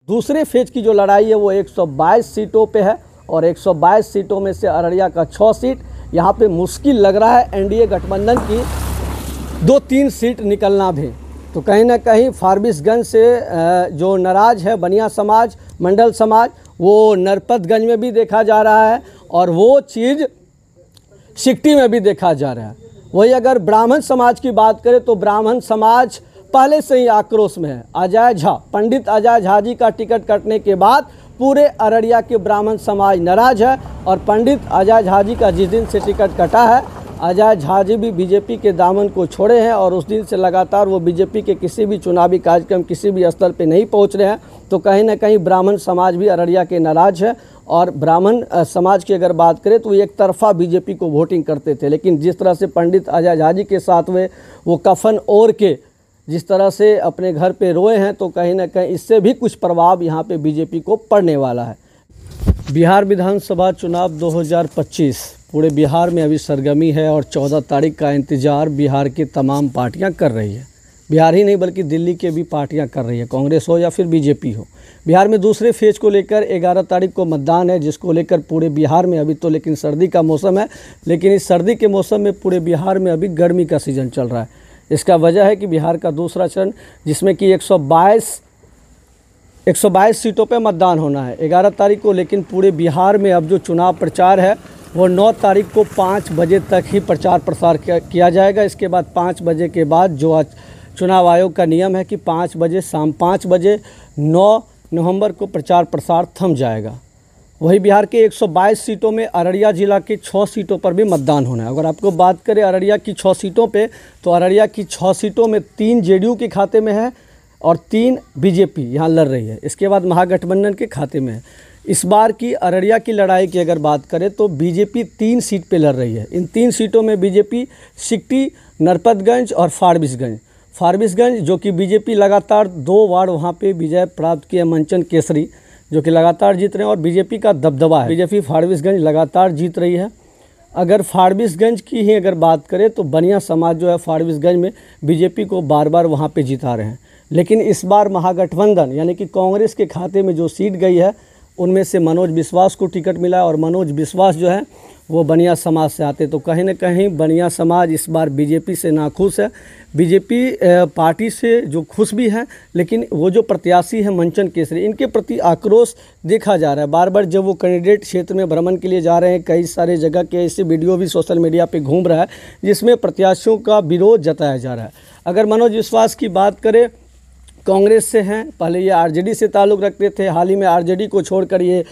दूसरे फेज की जो लड़ाई है वो 122 सीटों पे है और 122 सीटों में से अररिया का 6 सीट। यहाँ पे मुश्किल लग रहा है एनडीए गठबंधन की 2-3 सीट निकलना भी। तो कहीं ना कहीं फारबिसगंज से जो नाराज है बनिया समाज, मंडल समाज, वो नरपतगंज में भी देखा जा रहा है और वो चीज़ सिकटी में भी देखा जा रहा है। वही अगर ब्राह्मण समाज की बात करें तो ब्राह्मण समाज पहले से ही आक्रोश में है। अजय झा, पंडित अजय झा जी का टिकट कटने के बाद पूरे अररिया के ब्राह्मण समाज नाराज है और पंडित अजय झा जी का जिस दिन से टिकट कटा है, अजय झा जी भी बीजेपी के दामन को छोड़े हैं और उस दिन से लगातार वो बीजेपी के किसी भी चुनावी कार्यक्रम किसी भी स्तर पे नहीं पहुंच रहे हैं। तो कहीं ना कहीं ब्राह्मण समाज भी अररिया के नाराज है और ब्राह्मण समाज की अगर बात करें तो एक तरफा बीजेपी को वोटिंग करते थे, लेकिन जिस तरह से पंडित अजय झा जी के साथ वो कफन ओढ़ के जिस तरह से अपने घर पे रोए हैं, तो कहीं ना कहीं इससे भी कुछ प्रभाव यहाँ पे बीजेपी को पड़ने वाला है। बिहार विधानसभा चुनाव 2025 पूरे बिहार में अभी सरगर्मी है और 14 तारीख का इंतज़ार बिहार की तमाम पार्टियां कर रही है। बिहार ही नहीं बल्कि दिल्ली के भी पार्टियां कर रही है, कांग्रेस हो या फिर बीजेपी हो। बिहार में दूसरे फेज को लेकर 11 तारीख को मतदान है, जिसको लेकर पूरे बिहार में अभी तो लेकिन सर्दी का मौसम है, लेकिन इस सर्दी के मौसम में पूरे बिहार में अभी गर्मी का सीज़न चल रहा है। इसका वजह है कि बिहार का दूसरा चरण जिसमें कि 122 सीटों पे मतदान होना है 11 तारीख को, लेकिन पूरे बिहार में अब जो चुनाव प्रचार है वो 9 तारीख को 5 बजे तक ही प्रचार प्रसार किया जाएगा। इसके बाद 5 बजे के बाद जो चुनाव आयोग का नियम है कि 5 बजे शाम 5 बजे 9 नवंबर को प्रचार प्रसार थम जाएगा। वही बिहार के 122 सीटों में अररिया जिला के 6 सीटों पर भी मतदान होना है। अगर आपको बात करें अररिया की 6 सीटों पे, तो अररिया की 6 सीटों में 3 जेडीयू के खाते में है और 3 बीजेपी यहाँ लड़ रही है। इसके बाद महागठबंधन के खाते में है। इस बार की अररिया की लड़ाई की अगर बात करें तो बीजेपी 3 सीट पे लड़ रही है। इन 3 सीटों में बीजेपी सिकटी, नरपतगंज और फारबिसगंज जो कि बीजेपी लगातार 2 बार वहाँ पे विजय प्राप्त किया, मंचन केसरी जो कि लगातार जीत रहे हैं और बीजेपी का दबदबा है। बीजेपी फारबिसगंज लगातार जीत रही है। अगर फारबिसगंज की ही अगर बात करें तो बनिया समाज जो है फारबिसगंज में बीजेपी को बार बार वहाँ पे जिता रहे हैं, लेकिन इस बार महागठबंधन यानी कि कांग्रेस के खाते में जो सीट गई है उनमें से मनोज विश्वास को टिकट मिला है और मनोज विश्वास जो है वो बनिया समाज से आते। तो कहीं ना कहीं बनिया समाज इस बार बीजेपी से नाखुश है। बीजेपी पार्टी से जो खुश भी है, लेकिन वो जो प्रत्याशी है मंचन केसरी, इनके प्रति आक्रोश देखा जा रहा है। बार बार जब वो कैंडिडेट क्षेत्र में भ्रमण के लिए जा रहे हैं, कई सारे जगह के ऐसे वीडियो भी सोशल मीडिया पे घूम रहा है जिसमें प्रत्याशियों का विरोध जताया जा रहा है। अगर मनोज विश्वास की बात करें, कांग्रेस से हैं, पहले ये आरजेडी से ताल्लुक़ रखते थे, हाल ही में आरजेडी को छोड़कर ये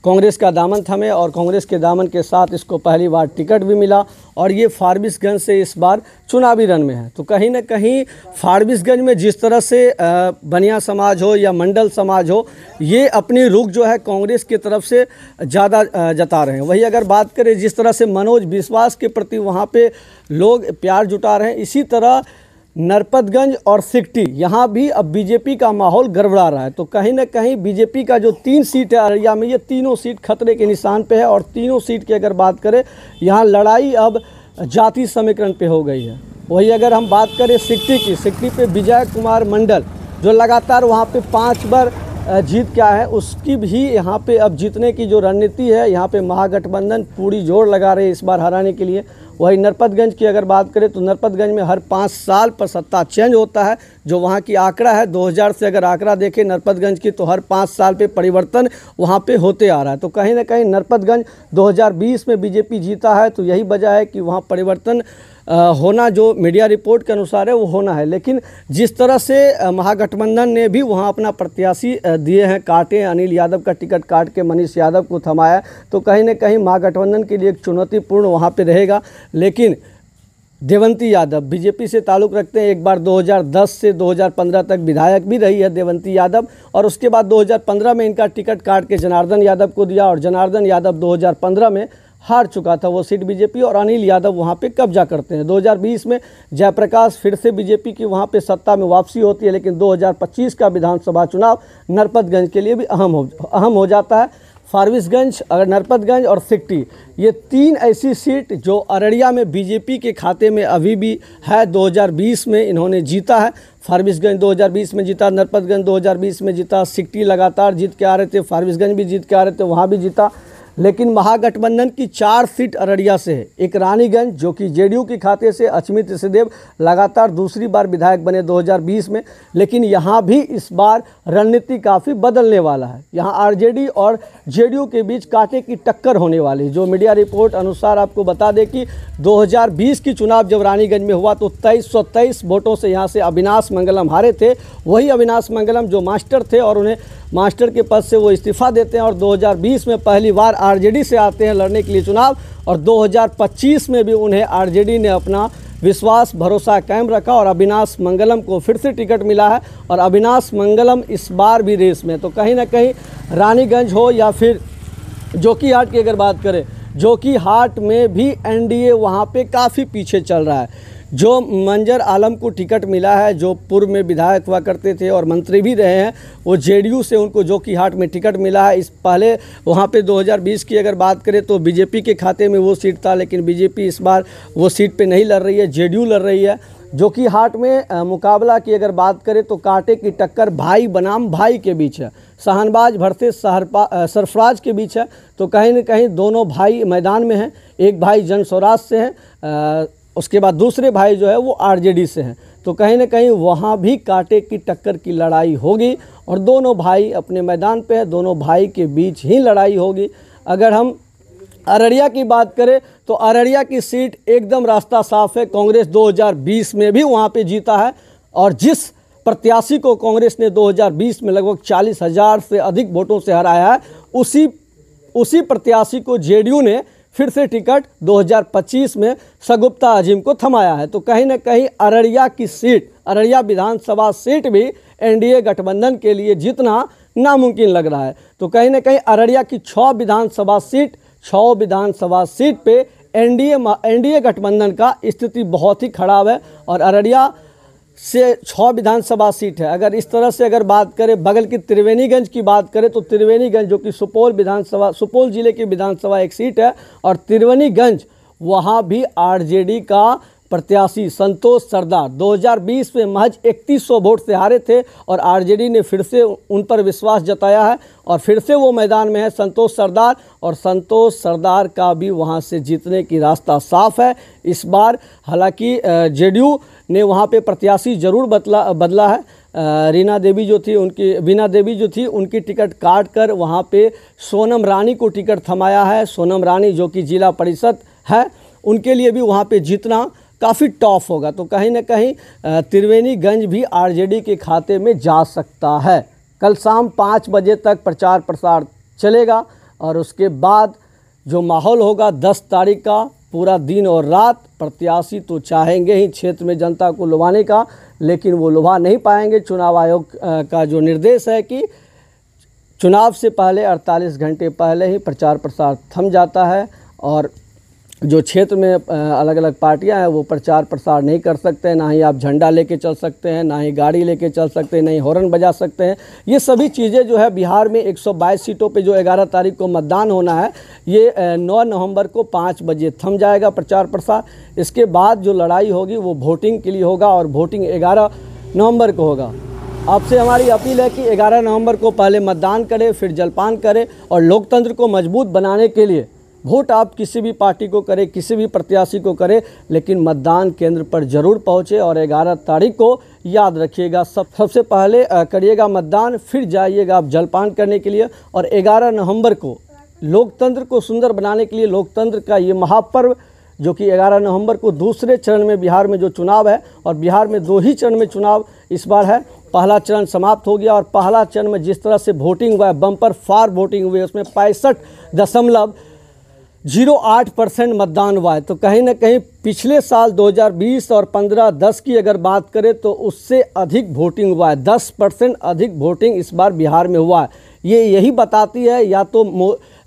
कांग्रेस का दामन थमे और कांग्रेस के दामन के साथ इसको पहली बार टिकट भी मिला और ये फारबिसगंज से इस बार चुनावी रण में है। तो कहीं ना कहीं फारबिसगंज में जिस तरह से बनिया समाज हो या मंडल समाज हो, ये अपनी रुख जो है कांग्रेस की तरफ से ज़्यादा जता रहे हैं। वही अगर बात करें जिस तरह से मनोज विश्वास के प्रति वहाँ पे लोग प्यार जुटा रहे हैं, इसी तरह नरपतगंज और सिकटी यहाँ भी अब बीजेपी का माहौल गड़बड़ा रहा है। तो कहीं ना कहीं बीजेपी का जो 3 सीट है अररिया में, ये तीनों सीट खतरे के निशान पे है और तीनों सीट की अगर बात करें यहाँ लड़ाई अब जाति समीकरण पे हो गई है। वही अगर हम बात करें सिकटी की, सिकटी पे विजय कुमार मंडल जो लगातार वहाँ पे 5 बार जीत के आए हैं, उसकी भी यहाँ पे अब जीतने की जो रणनीति है, यहाँ पे महागठबंधन पूरी जोर लगा रहे हैं इस बार हराने के लिए। वही नरपतगंज की अगर बात करें तो नरपतगंज में हर 5 साल पर सत्ता चेंज होता है, जो वहाँ की आंकड़ा है 2000 से अगर आंकड़ा देखें नरपतगंज की तो हर 5 साल पे परिवर्तन वहाँ पे होते आ रहा है। तो कहीं ना कहीं नरपतगंज 2020 में बीजेपी जीता है, तो यही वजह है कि वहाँ परिवर्तन होना जो मीडिया रिपोर्ट के अनुसार है वो होना है। लेकिन जिस तरह से महागठबंधन ने भी वहाँ अपना प्रत्याशी दिए हैं, काटे, अनिल यादव का टिकट काट के मनीष यादव को थमाया, तो कहीं ना कहीं महागठबंधन के लिए एक चुनौतीपूर्ण वहाँ पे रहेगा। लेकिन देवंती यादव बीजेपी से ताल्लुक़ रखते हैं, एक बार 2010 से 2015 तक विधायक भी रही है देवंती यादव, और उसके बाद 2015 में इनका टिकट काट के जनार्दन यादव को दिया और जनार्दन यादव 2015 में हार चुका था वो सीट बीजेपी और अनिल यादव वहाँ पे कब्जा करते हैं। 2020 में जयप्रकाश फिर से बीजेपी की वहाँ पे सत्ता में वापसी होती है, लेकिन 2025 का विधानसभा चुनाव नरपतगंज के लिए भी अहम हो जाता है। फारबिसगंज, नरपतगंज और सिकटी, ये 3 ऐसी सीट जो अररिया में बीजेपी के खाते में अभी भी है। 2020 में इन्होंने जीता है। फारबिसगंज 2020 में जीता, नरपतगंज 2020 में जीता, सिकटी लगातार जीत के आ रहे थे, फारबिसगंज भी जीत के आ रहे थे, वहाँ भी जीता। लेकिन महागठबंधन की 4 सीट अररिया से है। एक रानीगंज जो कि जेडीयू के खाते से अचमित ऋषिदेव लगातार दूसरी बार विधायक बने 2020 में, लेकिन यहाँ भी इस बार रणनीति काफ़ी बदलने वाला है। यहाँ आरजेडी और जेडीयू के बीच कांटे की टक्कर होने वाली। जो मीडिया रिपोर्ट अनुसार आपको बता दें कि 2020 की चुनाव जब रानीगंज में हुआ तो 2323 वोटों से यहाँ से अविनाश मंगलम हारे थे। वही अविनाश मंगलम जो मास्टर थे और उन्हें मास्टर के पद से वो इस्तीफा देते हैं और 2020 में पहली बार आरजेडी से आते हैं लड़ने के लिए चुनाव, और 2025 में भी उन्हें आरजेडी ने अपना विश्वास भरोसा कायम रखा और अविनाश मंगलम को फिर से टिकट मिला है और अविनाश मंगलम इस बार भी रेस में। तो कहीं ना कहीं रानीगंज हो या फिर जोकीहाट की अगर बात करें, जोकीहाट में भी एनडीए वहाँ पे काफ़ी पीछे चल रहा है। जो मंजर आलम को टिकट मिला है, जो पूर्व में विधायक हुआ करते थे और मंत्री भी रहे हैं, वो जेडीयू से उनको जोकीहाट में टिकट मिला है। इस पहले वहाँ पे 2020 की अगर बात करें तो बीजेपी के खाते में वो सीट था, लेकिन बीजेपी इस बार वो सीट पे नहीं लड़ रही है, जेडीयू लड़ रही है। जोकीहाट में मुकाबला की अगर बात करें तो कांटे की टक्कर भाई बनाम भाई के बीच है, शहनबाज वर्सेस सरफराज के बीच है। तो कहीं ना कहीं दोनों भाई मैदान में हैं। एक भाई जन स्वराज से है, उसके बाद दूसरे भाई जो है वो आरजेडी से हैं। तो कहीं ना कहीं वहाँ भी कांटे की टक्कर की लड़ाई होगी और दोनों भाई अपने मैदान पे है, दोनों भाई के बीच ही लड़ाई होगी। अगर हम अररिया की बात करें तो अररिया की सीट एकदम रास्ता साफ है। कांग्रेस 2020 में भी वहाँ पे जीता है और जिस प्रत्याशी को कांग्रेस ने 2020 में लगभग 40,000 से अधिक वोटों से हराया है, उसी प्रत्याशी को जेडीयू ने फिर से टिकट 2025 में सगुप्ता अजीम को थमाया है। तो कहीं ना कहीं अररिया की सीट, अररिया विधानसभा सीट भी एनडीए गठबंधन के लिए जीतना नामुमकिन लग रहा है। तो कहीं ना कहीं अररिया की 6 विधानसभा सीट पे एनडीए गठबंधन का स्थिति बहुत ही खराब है और अररिया से 6 विधानसभा सीट है। अगर इस तरह से अगर बात करें, बगल की त्रिवेणीगंज की बात करें तो त्रिवेणीगंज जो कि सुपौल जिले की विधानसभा एक सीट है और त्रिवेणीगंज वहाँ भी आरजेडी का प्रत्याशी संतोष सरदार 2020 में महज 3100 वोट से हारे थे और आरजेडी ने फिर से उन पर विश्वास जताया है और फिर से वो मैदान में है संतोष सरदार, और संतोष सरदार का भी वहाँ से जीतने की रास्ता साफ है इस बार। हालांकि जेडीयू ने वहाँ पे प्रत्याशी जरूर बदला है। वीना देवी जो थी उनकी टिकट काट कर वहाँ पे सोनम रानी को टिकट थमाया है। सोनम रानी जो कि जिला परिषद है, उनके लिए भी वहाँ पे जीतना काफ़ी टफ होगा। तो कहीं ना कहीं त्रिवेणीगंज भी आरजेडी के खाते में जा सकता है। कल शाम 5 बजे तक प्रचार प्रसार चलेगा और उसके बाद जो माहौल होगा 10 तारीख का पूरा दिन और रात, प्रत्याशी तो चाहेंगे ही क्षेत्र में जनता को लुभाने का, लेकिन वो लुभा नहीं पाएंगे। चुनाव आयोग का जो निर्देश है कि चुनाव से पहले 48 घंटे पहले ही प्रचार प्रसार थम जाता है और जो क्षेत्र में अलग अलग पार्टियां हैं वो प्रचार प्रसार नहीं कर सकते हैं। ना ही आप झंडा लेके चल सकते हैं, ना ही गाड़ी लेके चल सकते हैं, ना ही हॉर्न बजा सकते हैं। ये सभी चीज़ें जो है बिहार में 122 सीटों पे जो 11 तारीख को मतदान होना है, ये 9 नवंबर को 5 बजे थम जाएगा प्रचार प्रसार। इसके बाद जो लड़ाई होगी वो वोटिंग के लिए होगा और वोटिंग 11 नवंबर को होगा। आपसे हमारी अपील है कि 11 नवंबर को पहले मतदान करें, फिर जलपान करें और लोकतंत्र को मजबूत बनाने के लिए वोट आप किसी भी पार्टी को करें, किसी भी प्रत्याशी को करें, लेकिन मतदान केंद्र पर जरूर पहुंचे और 11 तारीख को याद रखिएगा सबसे पहले करिएगा मतदान, फिर जाइएगा आप जलपान करने के लिए। और 11 नवंबर को लोकतंत्र को सुंदर बनाने के लिए लोकतंत्र का ये महापर्व जो कि 11 नवंबर को दूसरे चरण में बिहार में जो चुनाव है, और बिहार में 2 ही चरण में चुनाव इस बार है। पहला चरण समाप्त हो गया और पहला चरण में जिस तरह से वोटिंग हुआ है, बम्पर फार वोटिंग हुई है, उसमें 65.08% मतदान हुआ है। तो कहीं ना कहीं पिछले साल 2020 और 15-10 की अगर बात करें तो उससे अधिक वोटिंग हुआ है, 10% अधिक वोटिंग इस बार बिहार में हुआ है। ये यही बताती है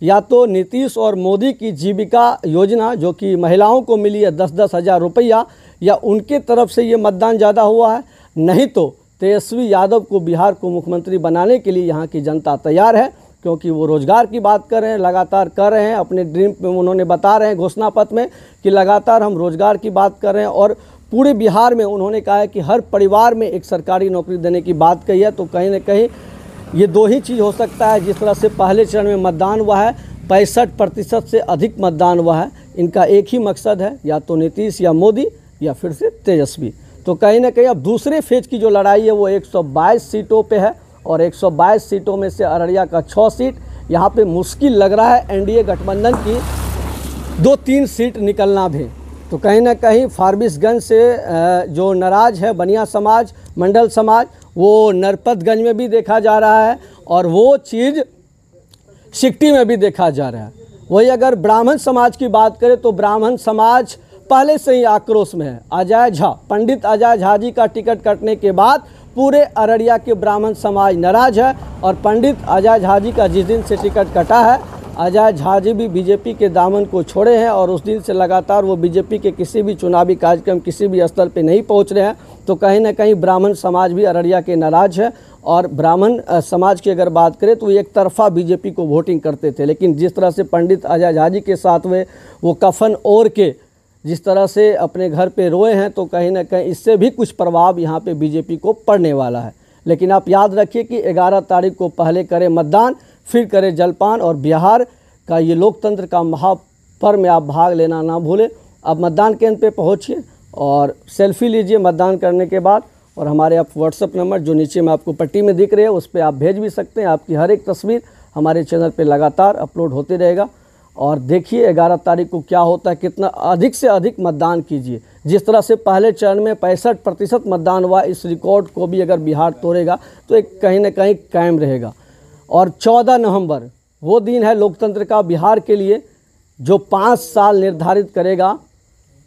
या तो नीतीश और मोदी की जीविका योजना जो कि महिलाओं को मिली है 10-10 हज़ार रुपया, या उनके तरफ से ये मतदान ज़्यादा हुआ है, नहीं तो तेजस्वी यादव को बिहार को मुख्यमंत्री बनाने के लिए यहाँ की जनता तैयार है। क्योंकि वो रोज़गार की बात कर रहे हैं, लगातार कर रहे हैं। अपने ड्रीम में उन्होंने बता रहे हैं घोषणा पत्र में कि लगातार हम रोज़गार की बात कर रहे हैं, और पूरे बिहार में उन्होंने कहा है कि हर परिवार में एक सरकारी नौकरी देने की बात कही है। तो कहीं ना कहीं ये दो ही चीज़ हो सकता है। जिस तरह से पहले चरण में मतदान हुआ है, 65% से अधिक मतदान हुआ है। इनका एक ही मकसद है, या तो नीतीश या मोदी या फिर से तेजस्वी। तो कहीं ना कहीं अब दूसरे फेज की जो लड़ाई है वो 122 सीटों पे है, और 122 सीटों में से अररिया का 6 सीट, यहाँ पे मुश्किल लग रहा है एनडीए गठबंधन की 2-3 सीट निकलना भी। तो कहीं ना कहीं फारबिसगंज से जो नाराज है बनिया समाज, मंडल समाज, वो नरपतगंज में भी देखा जा रहा है, और वो चीज़ सिकटी में भी देखा जा रहा है। वही अगर ब्राह्मण समाज की बात करें तो ब्राह्मण समाज पहले से ही आक्रोश में है। अजय झा, पंडित अजय झा जी का टिकट कटने के बाद पूरे अररिया के ब्राह्मण समाज नाराज है, और पंडित अजय झा जी का जिस दिन से टिकट कटा है, अजय झा जी भी बीजेपी के दामन को छोड़े हैं, और उस दिन से लगातार वो बीजेपी के किसी भी चुनावी कार्यक्रम, किसी भी स्तर पे नहीं पहुंच रहे हैं। तो कहीं ना कहीं ब्राह्मण समाज भी अररिया के नाराज है। और ब्राह्मण समाज की अगर बात करें तो एक तरफा बीजेपी को वोटिंग करते थे, लेकिन जिस तरह से पंडित अजय झा जी के साथ में वो कफन ओढ़ के जिस तरह से अपने घर पे रोए हैं, तो कहीं ना कहीं इससे भी कुछ प्रभाव यहाँ पे बीजेपी को पड़ने वाला है। लेकिन आप याद रखिए कि 11 तारीख को पहले करें मतदान, फिर करें जलपान, और बिहार का ये लोकतंत्र का महापर्व में आप भाग लेना ना भूलें। अब मतदान केंद्र पे पहुँचिए और सेल्फी लीजिए मतदान करने के बाद, और हमारे आप व्हाट्सएप नंबर जो नीचे में आपको पट्टी में दिख रहे हैं उस पर आप भेज भी सकते हैं। आपकी हर एक तस्वीर हमारे चैनल पे लगातार अपलोड होते रहेगा। और देखिए 11 तारीख को क्या होता है, कितना अधिक से अधिक मतदान कीजिए। जिस तरह से पहले चरण में 65% मतदान हुआ, इस रिकॉर्ड को भी अगर बिहार तोड़ेगा तो एक कहीं ना कहीं कायम रहेगा। और 14 नवंबर वो दिन है लोकतंत्र का बिहार के लिए, जो 5 साल निर्धारित करेगा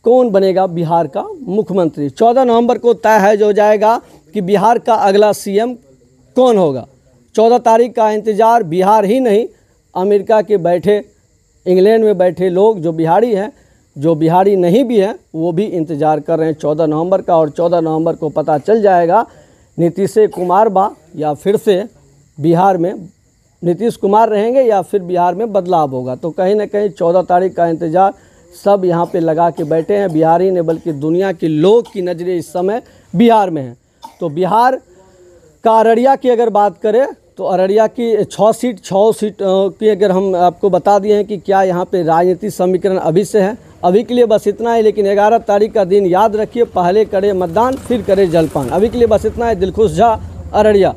कौन बनेगा बिहार का मुख्यमंत्री। 14 नवंबर को तय है जो जाएगा कि बिहार का अगला सीएम कौन होगा। 14 तारीख का इंतज़ार बिहार ही नहीं, अमेरिका के बैठे, इंग्लैंड में बैठे लोग जो बिहारी हैं, जो बिहारी नहीं भी हैं, वो भी इंतज़ार कर रहे हैं 14 नवंबर का। और 14 नवंबर को पता चल जाएगा नीतीश कुमार बा या फिर से बिहार में नीतीश कुमार रहेंगे या फिर बिहार में बदलाव होगा। तो कहीं ना कहीं 14 तारीख का इंतज़ार सब यहाँ पे लगा के बैठे हैं। बिहारी ने बल्कि दुनिया के लोग की नज़रें इस समय बिहार में हैं। तो बिहार का अररिया की अगर बात करें तो अररिया की 6 सीट की अगर हम आपको बता दिए हैं कि क्या यहाँ पे राजनीतिक समीकरण अभी से है। अभी के लिए बस इतना है, लेकिन 11 तारीख का दिन याद रखिए, पहले करें मतदान फिर करें जलपान। अभी के लिए बस इतना है। दिलखुश झा, अररिया।